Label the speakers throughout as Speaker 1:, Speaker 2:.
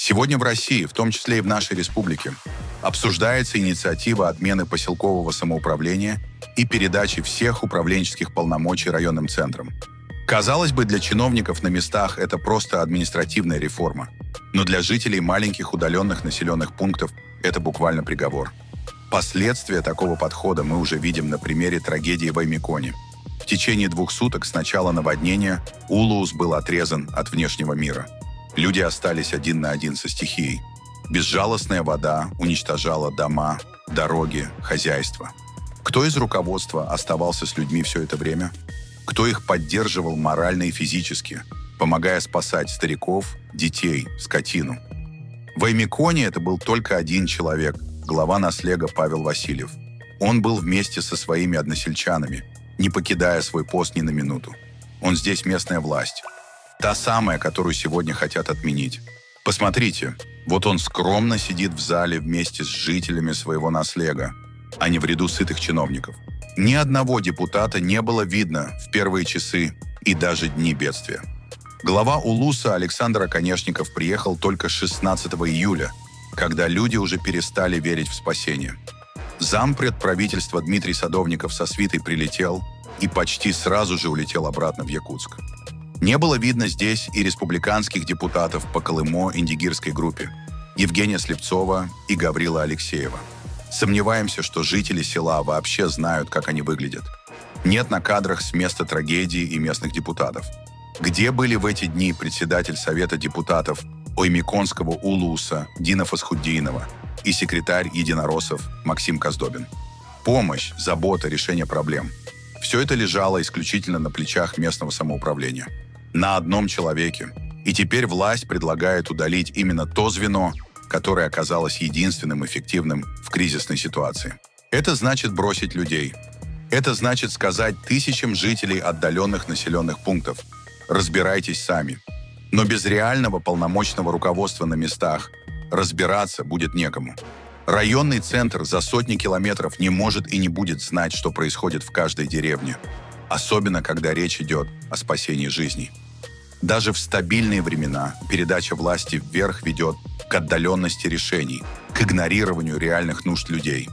Speaker 1: Сегодня в России, в том числе и в нашей республике, обсуждается инициатива отмены поселкового самоуправления и передачи всех управленческих полномочий районным центрам. Казалось бы, для чиновников на местах это просто административная реформа, но для жителей маленьких удаленных населенных пунктов это буквально приговор. Последствия такого подхода мы уже видим на примере трагедии в Оймеконе. В течение 2 суток с начала наводнения Улус был отрезан от внешнего мира. Люди остались один на один со стихией. Безжалостная вода уничтожала дома, дороги, хозяйство. Кто из руководства оставался с людьми все это время? Кто их поддерживал морально и физически, помогая спасать стариков, детей, скотину? В Оймеконе это был только один человек, глава Наслега Павел Васильев. Он был вместе со своими односельчанами, не покидая свой пост ни на минуту. Он здесь местная власть. Та самая, которую сегодня хотят отменить. Посмотрите, вот он скромно сидит в зале вместе с жителями своего Наслега, а не в ряду сытых чиновников. Ни одного депутата не было видно в первые часы и даже дни бедствия. Глава Улуса Александр Оконешников приехал только 16 июля, когда люди уже перестали верить в спасение. Зампред правительства Дмитрий Садовников со свитой прилетел и почти сразу же улетел обратно в Якутск. Не было видно здесь и республиканских депутатов по Колымо-Индигирской группе Евгения Слепцова и Гаврила Алексеева. Сомневаемся, что жители села вообще знают, как они выглядят. Нет на кадрах с места трагедии и местных депутатов. Где были в эти дни председатель Совета депутатов Оймеконского Улуса Дина Фасхутдинова и секретарь Единороссов Максим Коздобин? Помощь, забота, решение проблем – все это лежало исключительно на плечах местного самоуправления. На одном человеке. И теперь власть предлагает удалить именно то звено, которое оказалось единственным эффективным в кризисной ситуации. Это значит бросить людей. Это значит сказать тысячам жителей отдаленных населенных пунктов: разбирайтесь сами. Но без реального полномочного руководства на местах разбираться будет некому. Районный центр за сотни километров не может и не будет знать, что происходит в каждой деревне, особенно когда речь идет о спасении жизней. Даже в стабильные времена передача власти вверх ведет к отдаленности решений, к игнорированию реальных нужд людей.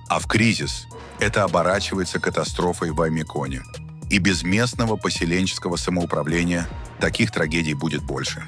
Speaker 1: А в кризис это оборачивается катастрофой в Оймеконе. И без местного поселенческого самоуправления таких трагедий будет больше.